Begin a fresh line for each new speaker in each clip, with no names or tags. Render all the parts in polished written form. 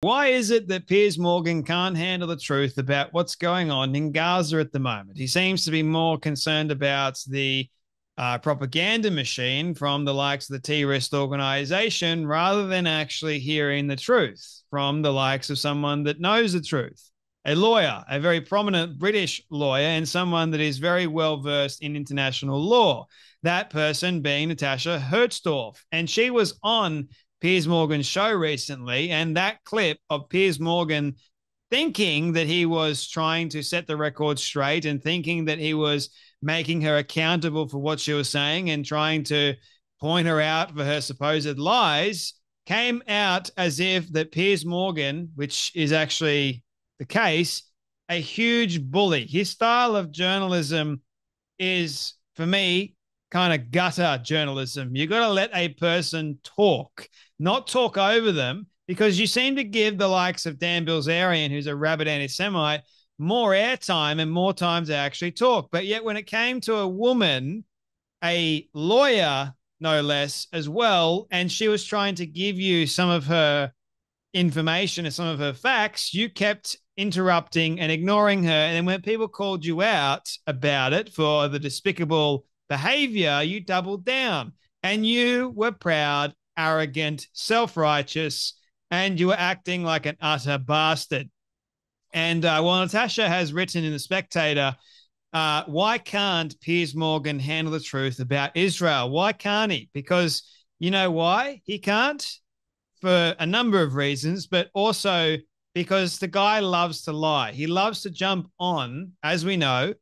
Why is it that Piers Morgan can't handle the truth about what's going on in Gaza at the moment? He seems to be more concerned about the propaganda machine from the likes of the terrorist organization rather than actually hearing the truth from the likes of someone that knows the truth. A lawyer, a very prominent British lawyer, and someone that is very well versed in international law. That person being Natasha Hertsdorf. And she was on Piers Morgan's show recently, and that clip of Piers Morgan thinking that he was trying to set the record straight and thinking that he was making her accountable for what she was saying and trying to point her out for her supposed lies came out as if that Piers Morgan, which is actually the case, a huge bully. His style of journalism is, for me, kind of gutter journalism. You got to let a person talk, not talk over them, because you seem to give the likes of Dan Bilzerian, who's a rabid anti-Semite, more airtime and more time to actually talk. But yet when it came to a woman, a lawyer, no less, as well, and she was trying to give you some of her information and some of her facts, you kept interrupting and ignoring her. And when people called you out about it for the despicable behavior, you doubled down and you were proud, arrogant, self-righteous, and you were acting like an utter bastard. And while Natasha has written in The Spectator, why can't Piers Morgan handle the truth about Israel? Why can't he? Because you know why he can't? For a number of reasons, but also because the guy loves to lie. He loves to jump on, as we know,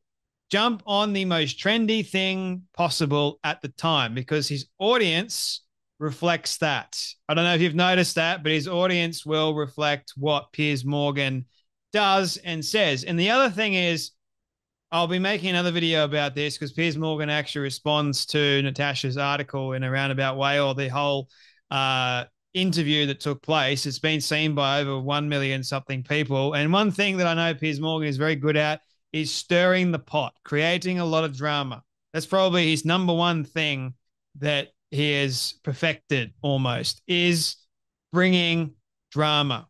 jump on the most trendy thing possible at the time because his audience reflects that. I don't know if you've noticed that, but his audience will reflect what Piers Morgan does and says. And the other thing is, I'll be making another video about this because Piers Morgan actually responds to Natasha's article in a roundabout way, or the whole interview that took place. It's been seen by over 1 million something people. And one thing that I know Piers Morgan is very good at is stirring the pot, creating a lot of drama. That's probably his number one thing that he has perfected almost, is bringing drama.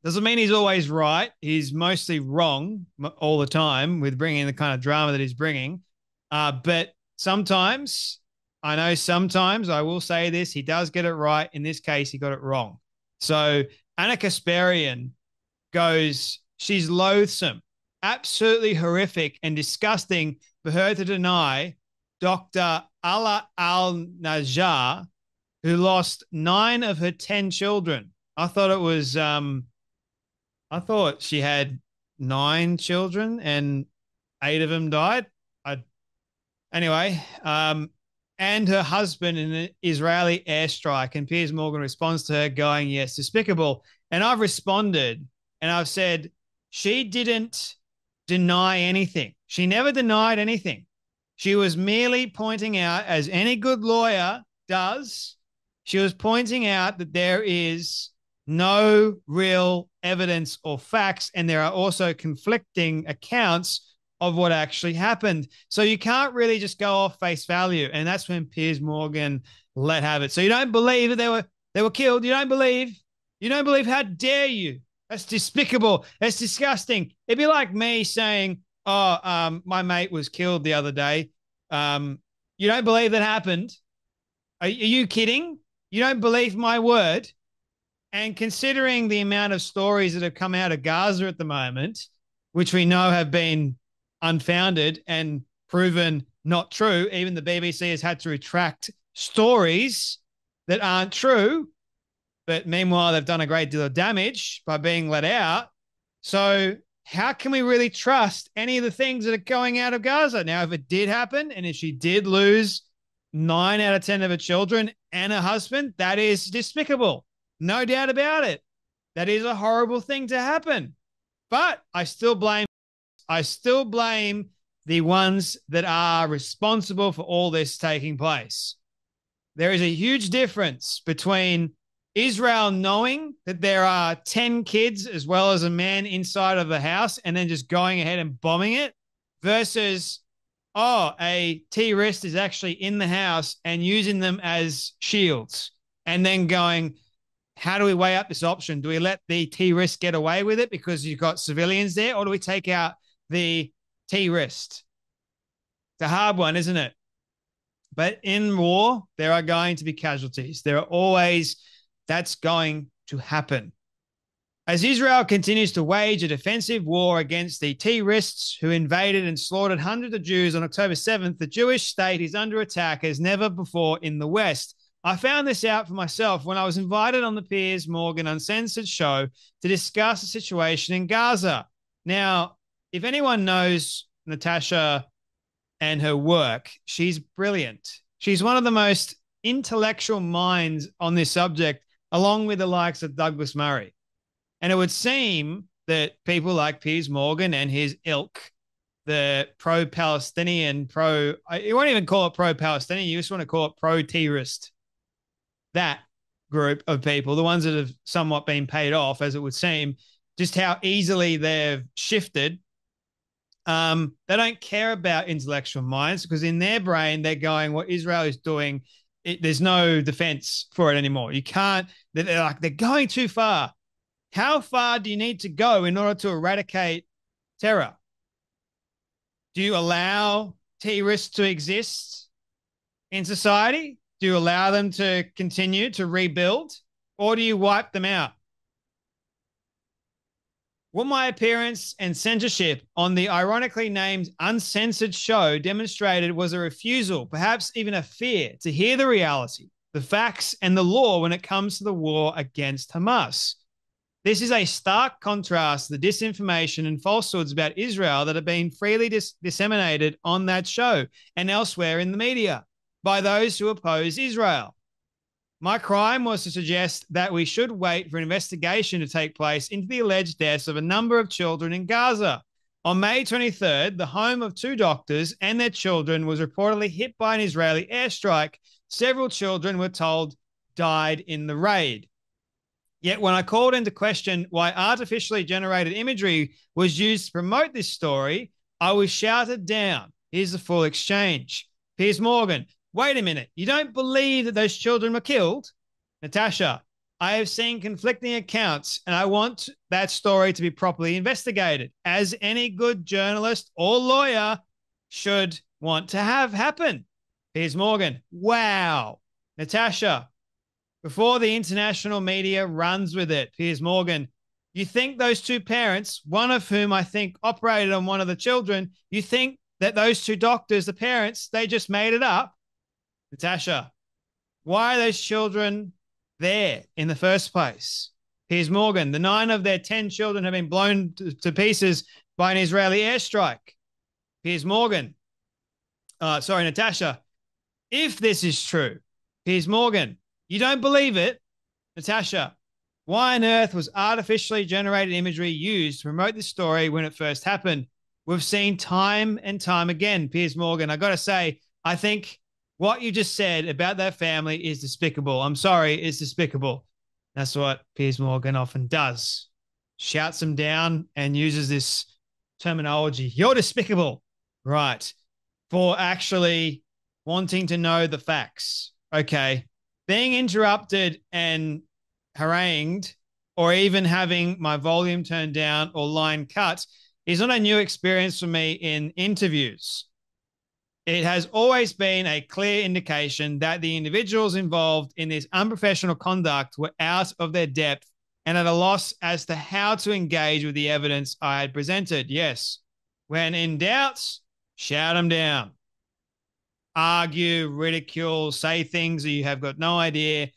Doesn't mean he's always right. He's mostly wrong all the time with bringing the kind of drama that he's bringing. But sometimes, I know sometimes, I will say this, he does get it right. In this case, he got it wrong. So Anna Kasparian goes, she's loathsome, absolutely horrific and disgusting for her to deny Dr. Ala al-Najjar, who lost 9 of her 10 children. I thought it was, I thought she had 9 children and 8 of them died. Anyway, and her husband in an Israeli airstrike. And Piers Morgan responds to her going, yes, despicable. And I've responded and I've said, she didn't deny anything. She never denied anything. She was merely pointing out, as any good lawyer does, she was pointing out that there is no real evidence or facts, and there are also conflicting accounts of what actually happened. So you can't really just go off face value. And that's when Piers Morgan let have it. So you don't believe that they were killed. You don't believe. How dare you? That's despicable. That's disgusting. It'd be like me saying, my mate was killed the other day. You don't believe that happened. Are you kidding? You don't believe my word? And considering the amount of stories that have come out of Gaza at the moment, which we know have been unfounded and proven not true, even the BBC has had to retract stories that aren't true. But meanwhile, they've done a great deal of damage by being let out. So how can we really trust any of the things that are going out of Gaza? Now, if it did happen and if she did lose 9 out of 10 of her children and her husband, that is despicable. No doubt about it. That is a horrible thing to happen. But I still blame the ones that are responsible for all this taking place. There is a huge difference between Israel knowing that there are 10 kids as well as a man inside of the house and then just going ahead and bombing it versus, a terrorist is actually in the house and using them as shields and then going, how do we weigh up this option? Do we let the terrorist get away with it because you've got civilians there, or do we take out the terrorist? It's a hard one, isn't it? But in war, there are going to be casualties. There are always, that's going to happen. As Israel continues to wage a defensive war against the terrorists who invaded and slaughtered hundreds of Jews on October 7th, the Jewish state is under attack as never before in the West. I found this out for myself when I was invited on the Piers Morgan Uncensored show to discuss the situation in Gaza. Now, if anyone knows Natasha and her work, she's brilliant. She's one of the most intellectual minds on this subject, along with the likes of Douglas Murray. And it would seem that people like Piers Morgan and his ilk, the pro-Palestinian, you won't even call it pro-Palestinian, you just want to call it pro-terrorist, that group of people, the ones that have somewhat been paid off, as it would seem, just how easily they've shifted. They don't care about intellectual minds because in their brain, they're going, what Israel is doing, there's no defense for it anymore. You can't, they're going too far. How far do you need to go in order to eradicate terror? Do you allow terrorists to exist in society? Do you allow them to continue to rebuild? Or do you wipe them out? What my appearance and censorship on the ironically named Uncensored show demonstrated was a refusal, perhaps even a fear, to hear the reality, the facts, and the law when it comes to the war against Hamas. This is a stark contrast to the disinformation and falsehoods about Israel that have been freely disseminated on that show and elsewhere in the media by those who oppose Israel. My crime was to suggest that we should wait for an investigation to take place into the alleged deaths of a number of children in Gaza. On May 23rd, the home of 2 doctors and their children was reportedly hit by an Israeli airstrike. Several children were told died in the raid. Yet when I called into question why artificially generated imagery was used to promote this story, I was shouted down. Here's the full exchange. Piers Morgan, wait a minute. You don't believe that those children were killed? Natasha, I have seen conflicting accounts and I want that story to be properly investigated, as any good journalist or lawyer should want to have happen. Piers Morgan, wow. Natasha, before the international media runs with it, Piers Morgan, you think those 2 parents, one of whom I think operated on one of the children, you think that those 2 doctors, the parents, they just made it up? Natasha, why are those children there in the first place? Piers Morgan, the 9 of their 10 children have been blown to pieces by an Israeli airstrike. Piers Morgan, Natasha, if this is true, Piers Morgan, you don't believe it? Natasha, why on earth was artificially generated imagery used to promote this story when it first happened? We've seen time and time again, Piers Morgan. I got to say, I think what you just said about that family is despicable. I'm sorry, it's despicable. That's what Piers Morgan often does. Shouts them down and uses this terminology. You're despicable. Right. For actually wanting to know the facts. Okay. Being interrupted and harangued, or even having my volume turned down or line cut, is not a new experience for me in interviews. It has always been a clear indication that the individuals involved in this unprofessional conduct were out of their depth and at a loss as to how to engage with the evidence I had presented. Yes, when in doubt, shout them down. Argue, ridicule, say things that you have got no idea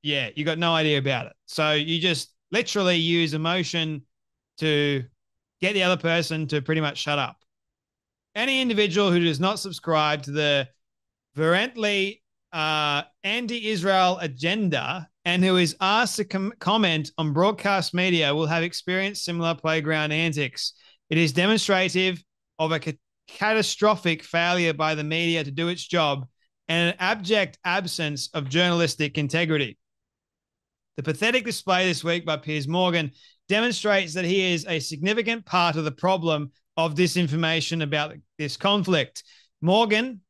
you got no idea about it. So you just literally use emotion to get the other person to pretty much shut up. Any individual who does not subscribe to the virulently anti-Israel agenda and who is asked to comment on broadcast media will have experienced similar playground antics. It is demonstrative of a catastrophic failure by the media to do its job and an abject absence of journalistic integrity. The pathetic display this week by Piers Morgan demonstrates that he is a significant part of the problem of disinformation about this conflict. Morgan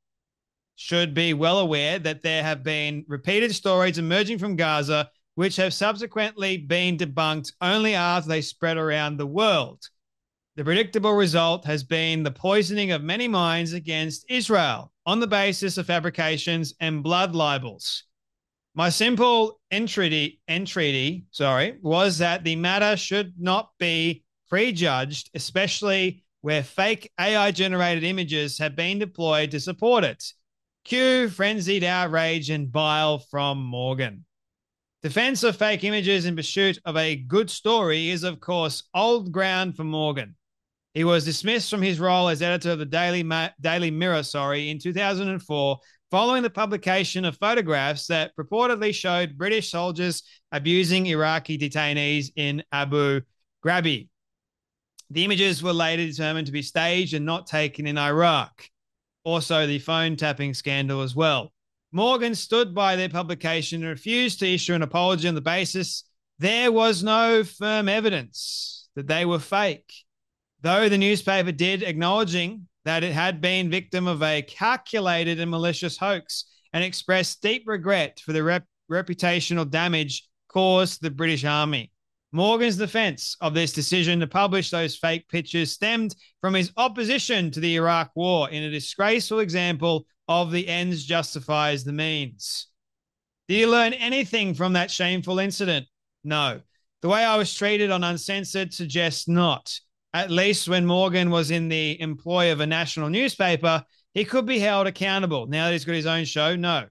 should be well aware that there have been repeated stories emerging from Gaza which have subsequently been debunked only after they spread around the world. The predictable result has been the poisoning of many minds against Israel on the basis of fabrications and blood libels. My simple entreaty was that the matter should not be prejudged, especially where fake AI-generated images have been deployed to support it. Cue frenzied outrage and bile from Morgan. Defense of fake images in pursuit of a good story is, of course, old ground for Morgan. He was dismissed from his role as editor of the Daily Mirror in 2004, following the publication of photographs that purportedly showed British soldiers abusing Iraqi detainees in Abu Ghraib. The images were later determined to be staged and not taken in Iraq. Also, the phone tapping scandal as well. Morgan stood by their publication and refused to issue an apology on the basis there was no firm evidence that they were fake, though the newspaper did, acknowledging that it had been victim of a calculated and malicious hoax, and expressed deep regret for the reputational damage caused to the British Army. Morgan's defense of this decision to publish those fake pictures stemmed from his opposition to the Iraq War, in a disgraceful example of the ends justifies the means. Did you learn anything from that shameful incident? No. The way I was treated on Uncensored suggests not. At least when Morgan was in the employ of a national newspaper, he could be held accountable. Now that he's got his own show, no.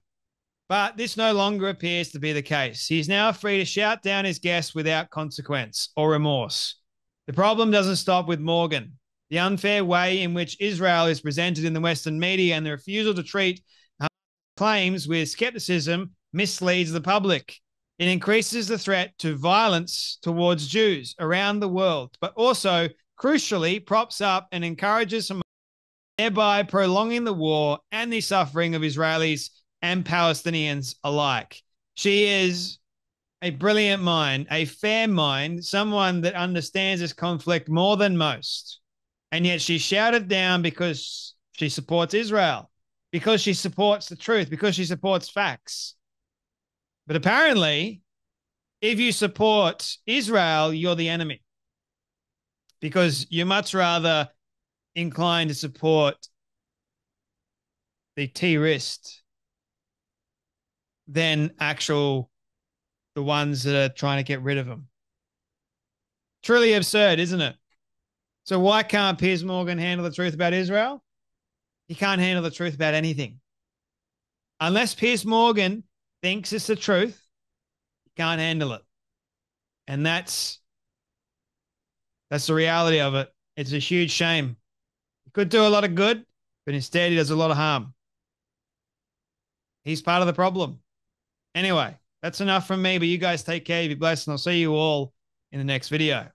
But this no longer appears to be the case. He's now free to shout down his guests without consequence or remorse. The problem doesn't stop with Morgan. The unfair way in which Israel is presented in the Western media and the refusal to treat claims with skepticism misleads the public. It increases the threat to violence towards Jews around the world, but also, crucially, props up and encourages Hamas, thereby prolonging the war and the suffering of Israelis and Palestinians alike. She is a brilliant mind, a fair mind, someone that understands this conflict more than most. And yet she's shouted down because she supports Israel, because she supports the truth, because she supports facts. But apparently, if you support Israel, you're the enemy, because you're much rather inclined to support the terrorist than the ones that are trying to get rid of them. Truly absurd, isn't it? So why can't Piers Morgan handle the truth about Israel? He can't handle the truth about anything. Unless Piers Morgan thinks it's the truth, he can't handle it. And that's the reality of it. It's a huge shame. He could do a lot of good, but instead he does a lot of harm. He's part of the problem. Anyway, that's enough from me, but you guys take care, be blessed, and I'll see you all in the next video.